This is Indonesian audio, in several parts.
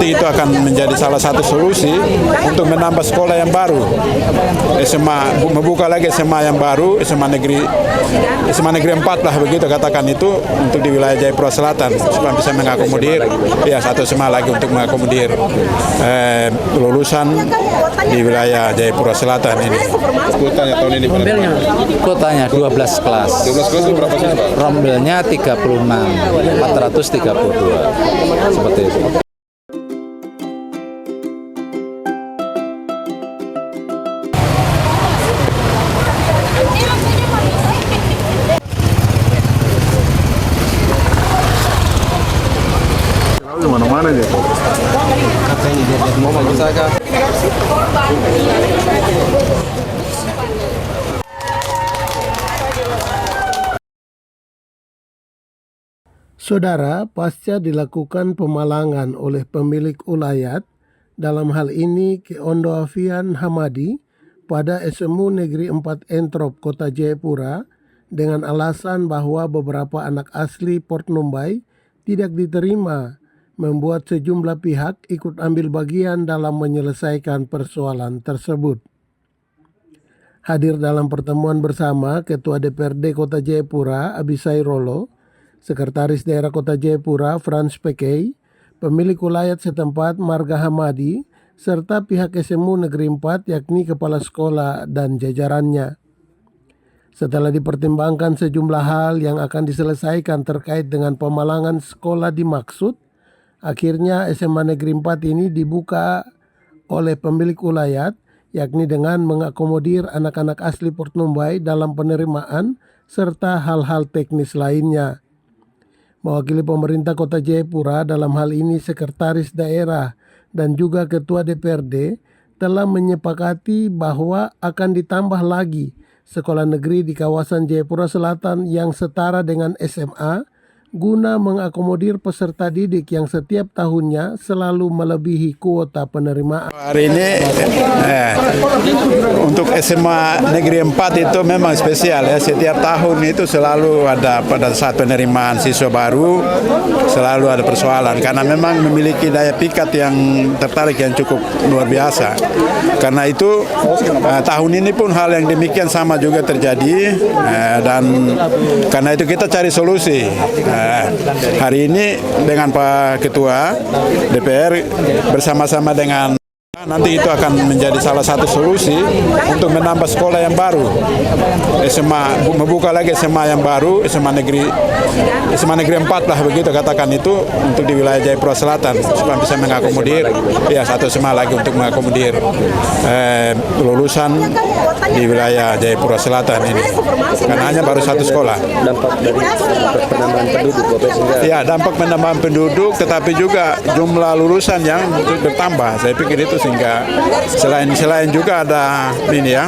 nanti itu akan menjadi salah satu solusi untuk menambah sekolah yang baru. SMA membuka lagi SMA yang baru, SMA negeri 4 lah begitu katakan itu untuk di wilayah Jayapura Selatan supaya bisa mengakomodir ya satu SMA lagi untuk mengakomodir lulusan di wilayah Jayapura Selatan ini. Kuotanya tahun ini Kuotanya 12 kelas. 12 kelas itu berapa siswa? Rombelnya 36, 432. Seperti itu. Mana-mana aja. Mau masakan. Saudara, pasca dilakukan pemalangan oleh pemilik ulayat, dalam hal ini Ki Ondo Afian Hamadi, pada SMU Negeri 4 Entrop, Kota Jayapura, dengan alasan bahwa beberapa anak asli Port Numbai tidak diterima, membuat sejumlah pihak ikut ambil bagian dalam menyelesaikan persoalan tersebut. Hadir dalam pertemuan bersama Ketua DPRD Kota Jayapura, Abisai Rolo, Sekretaris Daerah Kota Jayapura, Frans Pekei, pemilik ulayat setempat Marga Hamadi, serta pihak SMU Negeri 4 yakni kepala sekolah dan jajarannya. Setelah dipertimbangkan sejumlah hal yang akan diselesaikan terkait dengan pemalangan sekolah dimaksud, akhirnya SMA Negeri 4 ini dibuka oleh pemilik ulayat, yakni dengan mengakomodir anak-anak asli Port Numbai dalam penerimaan serta hal-hal teknis lainnya. Mewakili pemerintah Kota Jayapura dalam hal ini Sekretaris Daerah dan juga Ketua DPRD telah menyepakati bahwa akan ditambah lagi sekolah negeri di kawasan Jayapura Selatan yang setara dengan SMA guna mengakomodir peserta didik yang setiap tahunnya selalu melebihi kuota penerimaan. Hari ini untuk SMA Negeri 4 itu memang spesial ya. Setiap tahun itu selalu ada pada saat penerimaan siswa baru selalu ada persoalan karena memang memiliki daya pikat yang tertarik yang cukup luar biasa. Karena itu tahun ini pun hal yang demikian sama juga terjadi dan karena itu kita cari solusi. Hari ini dengan Pak Ketua DPR bersama-sama dengan nanti itu akan menjadi salah satu solusi untuk menambah sekolah yang baru. SMA membuka lagi SMA yang baru, SMA negeri 4 lah begitu katakan itu untuk di wilayah Jayapura Selatan supaya bisa mengakomodir ya satu SMA lagi untuk mengakomodir lulusan di wilayah Jayapura Selatan ini. Karena hanya baru satu sekolah. Dampak dari penambahan penduduk ya, dampak penambahan penduduk tetapi juga jumlah lulusan yang bertambah. Saya pikir itu sehingga selain juga ada ini ya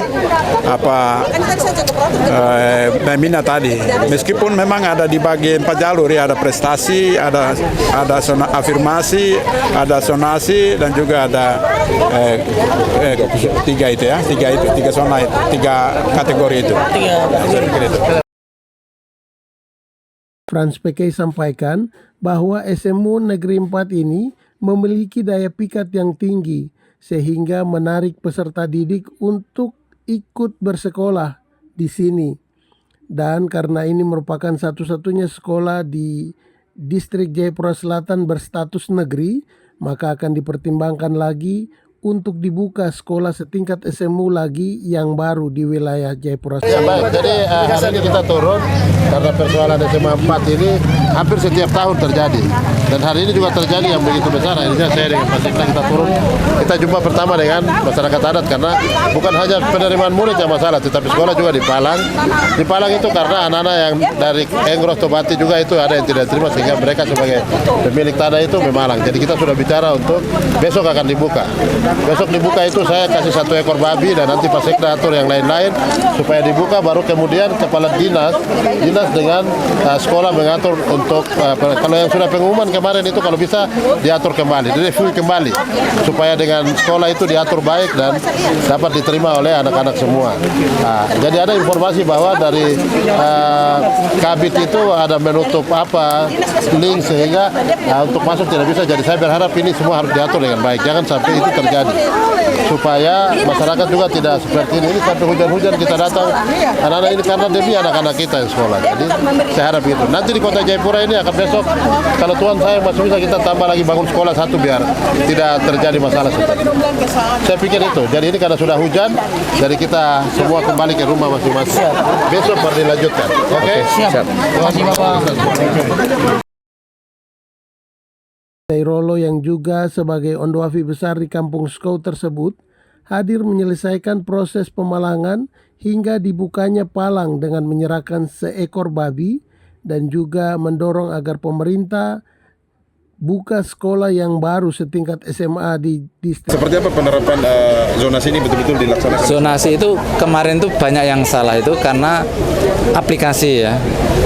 minat tadi. Meskipun memang ada di bagian 4 jalur ya, ada prestasi, ada afirmasi, ada sonasi dan juga ada tiga kategori itu. Frans Pekei sampaikan bahwa SMU Negeri 4 ini memiliki daya pikat yang tinggi sehingga menarik peserta didik untuk ikut bersekolah di sini. Dan karena ini merupakan satu-satunya sekolah di distrik Jayapura Selatan berstatus negeri, maka akan dipertimbangkan lagi untuk dibuka sekolah setingkat SMU lagi yang baru di wilayah Jayapura. Ya, baik. Jadi hari ini kita turun karena persoalan SMA 4 ini hampir setiap tahun terjadi. Dan hari ini juga terjadi yang begitu besar. Akhirnya saya dengan Pak Sekda kita turun. Kita jumpa pertama dengan masyarakat adat karena bukan hanya penerimaan murid yang masalah, tetapi sekolah juga di Palang. Di Palang itu karena anak-anak yang dari Engros Tobati juga itu ada yang tidak terima sehingga mereka sebagai pemilik tanah itu memalang. Jadi kita sudah bicara untuk besok akan dibuka. Besok dibuka itu saya kasih 1 ekor babi dan nanti Pak Sekda atur yang lain-lain supaya dibuka, baru kemudian kepala dinas dengan sekolah mengatur untuk untuk kalau yang sudah pengumuman kemarin itu kalau bisa diatur kembali, direview kembali supaya dengan sekolah itu diatur baik dan dapat diterima oleh anak-anak semua. Nah, jadi ada informasi bahwa dari Kabit itu ada menutup link sehingga untuk masuk tidak bisa. Jadi saya berharap ini semua harus diatur dengan baik, jangan sampai itu terjadi supaya masyarakat juga tidak seperti ini sampai hujan-hujan kita datang anak-anak ini karena demi anak-anak kita yang sekolah. Jadi saya harap itu. Nanti di Kota Jayapura ini akan besok kalau Tuhan saya masih bisa kita tambah lagi bangun sekolah satu biar tidak terjadi masalah seperti itu. Saya pikir itu. Jadi ini karena sudah hujan, jadi kita semua kembali ke rumah masing-masing. Besok baru dilanjutkan. Oke? Siap. Terima kasih Bapak. Rolo yang juga sebagai Ondoafi besar di kampung Skou tersebut hadir menyelesaikan proses pemalangan hingga dibukanya palang dengan menyerahkan seekor babi dan juga mendorong agar pemerintah buka sekolah yang baru setingkat SMA di distrik. Seperti apa penerapan zonasi ini betul-betul dilaksanakan? Zonasi itu kemarin tuh banyak yang salah itu karena aplikasi ya.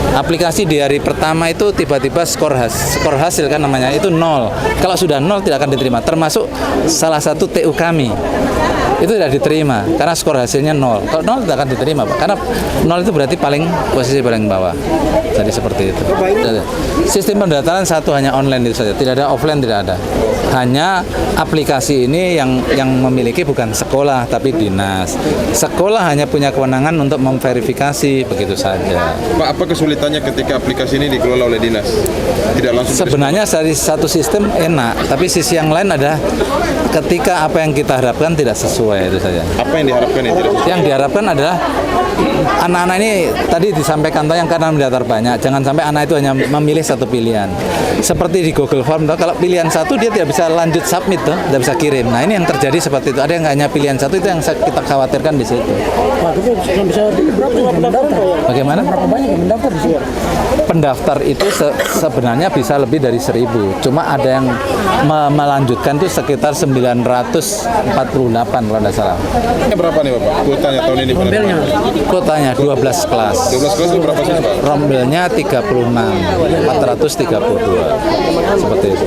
Aplikasi di hari pertama itu tiba-tiba skor hasil kan namanya itu 0. Kalau sudah 0 tidak akan diterima. Termasuk salah satu TU kami itu tidak diterima karena skor hasilnya 0. Kalau 0 tidak akan diterima Pak. Karena 0 itu berarti posisi paling bawah. Jadi seperti itu. Sistem pendaftaran satu hanya online itu saja. Tidak ada offline, tidak ada. Hanya aplikasi ini yang memiliki bukan sekolah tapi dinas. Sekolah hanya punya kewenangan untuk memverifikasi begitu saja. Pak, apa kesulitannya ketika aplikasi ini dikelola oleh dinas? Tidak langsung. Sebenarnya dari satu sistem enak, tapi sisi yang lain ada ketika apa yang kita harapkan tidak sesuai itu saja. Apa yang diharapkan yang tidak sesuai? Yang diharapkan adalah anak-anak ini tadi disampaikan yang karena mendaftar banyak, jangan sampai anak itu hanya memilih satu pilihan. Seperti di Google Form, kalau pilihan satu dia tidak bisa lanjut submit, tidak bisa kirim. Nah ini yang terjadi seperti itu. Ada yang hanya pilihan satu, itu yang kita khawatirkan di situ. Pak, itu bisa berapa yang mendaftar? Bagaimana? Berapa banyak yang mendaftar di sini? Pendaftar itu sebenarnya bisa lebih dari 1.000. Cuma ada yang melanjutkan itu sekitar 948 kalau tidak salah. Ini berapa nih Bapak? Kuotanya tahun ini? Kuotanya 12 kelas. 12 kelas itu berapa siswa? Rombelnya 36, 432. Seperti itu.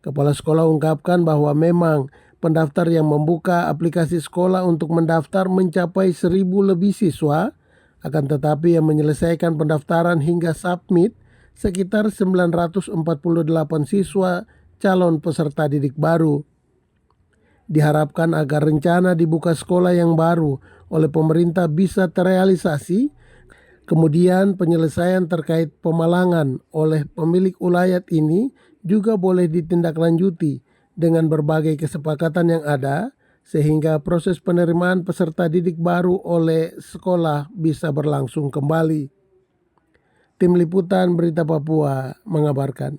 Kepala sekolah ungkapkan bahwa memang pendaftar yang membuka aplikasi sekolah untuk mendaftar mencapai 1.000 lebih siswa, akan tetapi yang menyelesaikan pendaftaran hingga submit sekitar 948 siswa calon peserta didik baru. Diharapkan agar rencana dibuka sekolah yang baru oleh pemerintah bisa terrealisasi, kemudian penyelesaian terkait pemalangan oleh pemilik ulayat ini juga boleh ditindaklanjuti dengan berbagai kesepakatan yang ada sehingga proses penerimaan peserta didik baru oleh sekolah bisa berlangsung kembali. Tim Liputan Berita Papua mengabarkan.